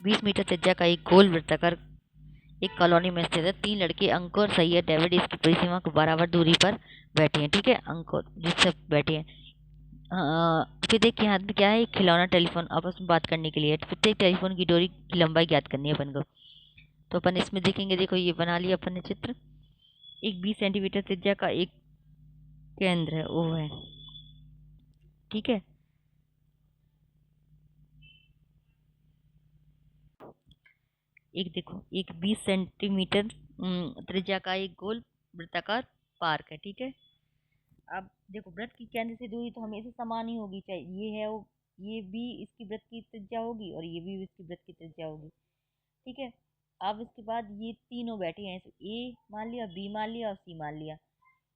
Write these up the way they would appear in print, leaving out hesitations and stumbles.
20 metre त्रिज्या का एक गोल वृत्ताकार एक कॉलोनी में स्थित है। 3 लड़के अंकुर, सैयद, डेविड इसकी परिसीमा को बराबर दूरी पर बैठे हैं। ठीक है, अंकुर जिससे बैठे हैं। फिर देखिए हाथ में क्या है, एक खिलौना टेलीफोन आपस में बात करने के लिए। फिर टेलीफोन की डोरी की लंबाई ज्ञात करनी है अपन को। तो अपन इसमें देखेंगे, देखो ये बना लिया अपन ने चित्र। एक 20 सेंटीमीटर त्रिज्या का एक केंद्र है, वो है। ठीक है, एक देखो एक 20 सेंटीमीटर त्रिज्या का एक गोल वृत्ताकार पार्क है। ठीक है, अब देखो वृत्त की केंद्र से दूरी तो हमेशा समान ही होगी, चाहे ये है वो, ये भी इसकी वृत्त की त्रिज्या होगी और ये भी इसकी वृत्त की त्रिज्या होगी। ठीक है, अब इसके बाद ये तीनों बैठे हैं, ए मान लिया, बी मान लिया और सी मान लिया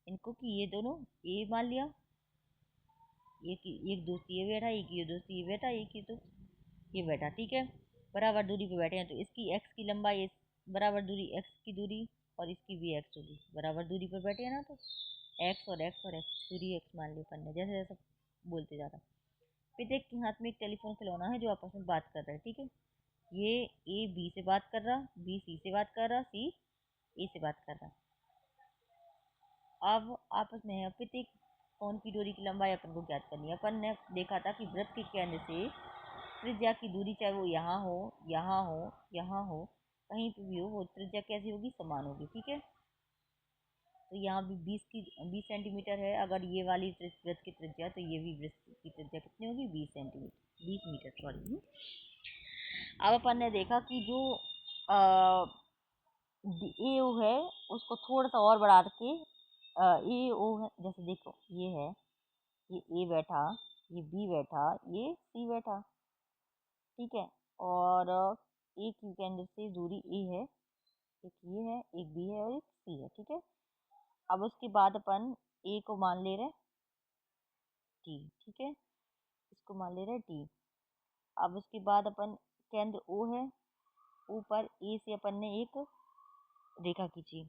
इनको, कि ये दोनों ए मान लिया, एक दोस्त ये बैठा, एक ये दोस्त ये बैठा, एक ये दोस्त ये बैठा। ठीक है, बराबर दूरी पे बैठे हैं, तो इसकी एक्स की लंबाई बराबर दूरी एक्स की दूरी और इसकी भी एक्स होगी, बराबर दूरी पर बैठे हैं ना, तो एक्स और एक्स और एक्स, दूरी एक्स मान ली अपन ने, जैसे जैसे बोलते जा रहा। फिर देख के हाथ में एक टेलीफोन खिलौना है जो आपस में बात कर रहा है। ठीक है, ये ए बी से बात कर रहा, बी सी से बात कर रहा, सी ए से बात कर रहा। अब आपस में है, फिर एक फोन की डोरी की लंबाई अपन को ज्ञात करनी है। अपन ने देखा था कि वृत्त के केंद्र से त्रिज्या की दूरी, चाहे वो यहाँ हो, यहाँ हो, यहाँ हो, कहीं पे भी हो, वो त्रिज्या कैसी होगी, समान होगी। ठीक है, तो यहाँ भी 20 सेंटीमीटर है, अगर ये वाली वृत्त की त्रिज्या, तो ये भी वृत्त की त्रिज्या कितनी होगी, 20 सेंटीमीटर, 20 मीटर सॉरी। अब अपन ने देखा कि जो ए ओ है उसको थोड़ा सा और बढ़ा के ए ओ है, जैसे देखो ये है, ये ए बैठा, ये बी बैठा, ये सी बैठा। ठीक है, और एक केंद्र से दूरी ए है, एक ये है, एक बी है और एक सी है। ठीक है, अब उसके बाद अपन ए को मान ले रहे टी। ठीक है, इसको मान ले रहे टी। अब उसके बाद अपन केंद्र ओ है, ऊपर ए से अपन ने एक रेखा खींची,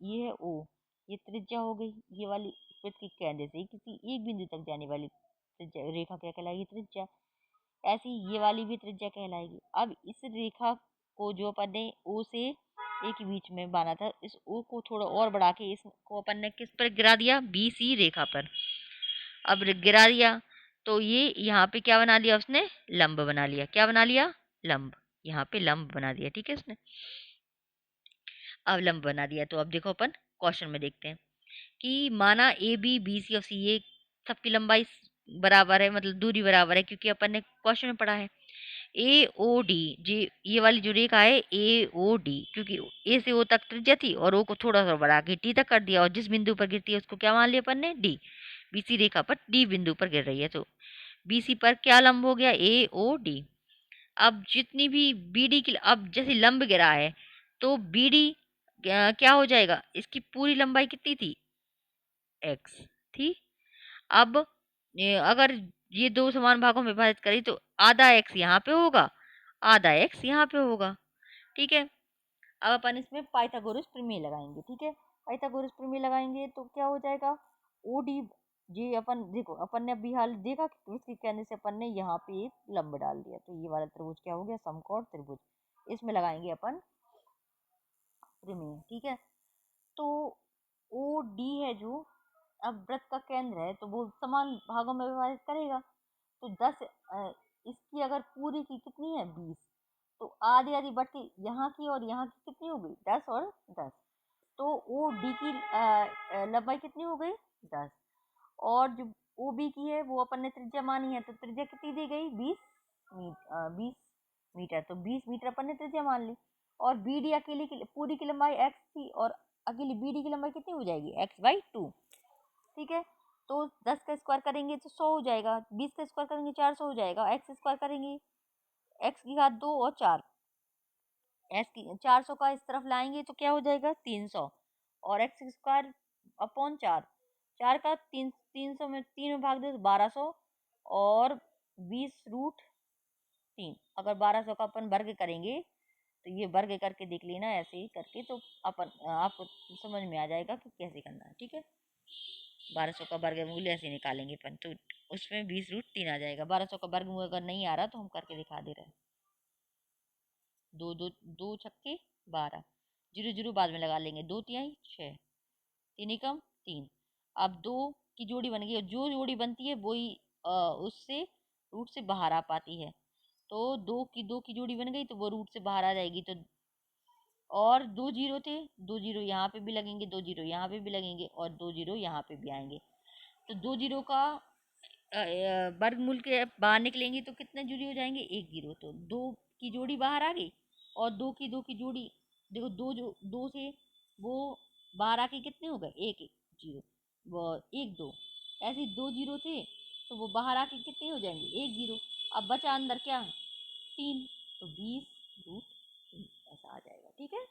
ये है ओ, ये त्रिज्या हो गई, ये वाली वृत्त के केंद्र से किसी एक बिंदु तक जाने वाली त्रिज्या रेखा क्या कहलाएगी, त्रिज्या। ऐसी ये वाली भी त्रिज्या कहलाएगी। अब इस रेखा को जो अपन ने ओ से ए के बीच में बांधा था, इस ओ को थोड़ा और बढ़ा के इसको अपन ने किस पर गिरा दिया, बी सी रेखा पर। अब गिरा दिया तो ये यहाँ पे क्या बना लिया उसने, लंब बना लिया। क्या बना लिया, लंब, यहाँ पे लंब बना दिया। ठीक है, उसने अब लंब बना दिया। तो अब देखो अपन क्वेश्चन में देखते हैं कि माना ए बी बी सी और सी, ये सबकी लंबाई बराबर है, मतलब दूरी बराबर है, क्योंकि अपन ने क्वेश्चन में पढ़ा है ए ओ डी, जी ये वाली जो रेखा है ए ओ डी, क्योंकि ए से ओ तक त्रिज्या थी और ओ को थोड़ा सा बढ़ा के टी तक कर दिया, और जिस बिंदु पर गिरती है उसको क्या मान लिया अपन ने, डी। बीसी रेखा पर डी बिंदु पर गिर रही है, तो बीसी पर क्या लंब हो गया, ए ओ डी। अब जितनी भी बीडी की, अब जैसे लंब गिरा है तो बीडी क्या हो जाएगा, इसकी पूरी लंबाई कितनी थी, एक्स थी। अब अगर ये दो समान भागों में विभाजित करें तो आधा एक्स यहाँ पे होगा, आधा एक्स यहाँ पे होगा। ठीक है, अब अपन इसमें पाइथागोरस प्रमेय लगाएंगे। ठीक है, पाइथागोरस प्रमेय लगाएंगे तो क्या हो जाएगा, ओ डी, जी अपन देखो अपन ने अभी हाल देखा कि इसके कहने से अपन ने यहाँ पे एक लंब डाल दिया, तो ये वाला त्रिभुज क्या हो गया, समकोण त्रिभुज। इसमें लगाएंगे अपन प्रमेय। ठीक है, तो ओ डी है जो, अब वृत्त का केंद्र है तो वो समान भागों में विभाजित करेगा, तो 10 इसकी अगर पूरी की कितनी है, 20, तो आधी आधी बढ़ के यहाँ की और यहाँ की कितनी हो गई, 10 और 10, तो ओ डी की लंबाई कितनी हो गई, 10। और जो ओ बी की है वो अपन ने त्रिज्या मानी है, तो त्रिज्या कितनी दी गई, 20 मीटर, तो 20 मीटर अपन ने त्रिज्या मान ली। और बी डी अकेली की पूरी की लंबाई एक्स थी, और अकेली बी डी की लंबाई कितनी हो जाएगी, x/2। ठीक है, तो 10 का स्क्वायर करेंगे तो 100 हो जाएगा, 20 का स्क्वायर करेंगे 400 हो जाएगा, एक्स स्क्वायर करेंगे एक्स की घात 2 और 4, एक्स की 400 का इस तरफ लाएंगे तो क्या हो जाएगा, 300, और एक्स स्क्वायर अपॉन 4, 4 का 300 में 3 में भाग दे तो 1200, और 20√3। अगर 1200 का अपन वर्ग करेंगे तो ये वर्ग करके देख लेना, ऐसे ही करके तो अपन आपको समझ में आ जाएगा कि कैसे करना है। ठीक है, 1200 का वर्गमूल ऐसे निकालेंगे अपन, तो उसमें 20√3 आ जाएगा। 1200 का वर्गमूल अगर नहीं आ रहा तो हम करके दिखा दे रहे हैं। दो दो, 2 छक्के 12, 0 0 बाद में लगा लेंगे, 2 तिहाई 6, 3 एकम 3। अब 2 की जोड़ी बन गई और जो जोड़ी बनती है वही उससे रूट से बाहर आ पाती है। तो 2 की जोड़ी बन गई तो वो रूट से बाहर आ जाएगी। तो और 2 0 थे, 2 0 यहाँ पे भी लगेंगे, 2 0 यहाँ पे भी लगेंगे और 2 0 यहाँ पे भी आएंगे। तो 2 0 का वर्गमूल के बाहर निकलेंगे तो कितने जोड़ी हो जाएंगे, 1 0। तो 2 की जोड़ी बाहर आ गई और 2 की जोड़ी, देखो 2 से वो बाहर आके कितने हो गए, 1 1 0, वो 1 2, ऐसे 2 0 थे तो वो बाहर आके कितने हो जाएंगे, 1 0। अब बचा अंदर क्या, 3, तो 20 रूट 3 ऐसा आ जाएगा। ठीक है।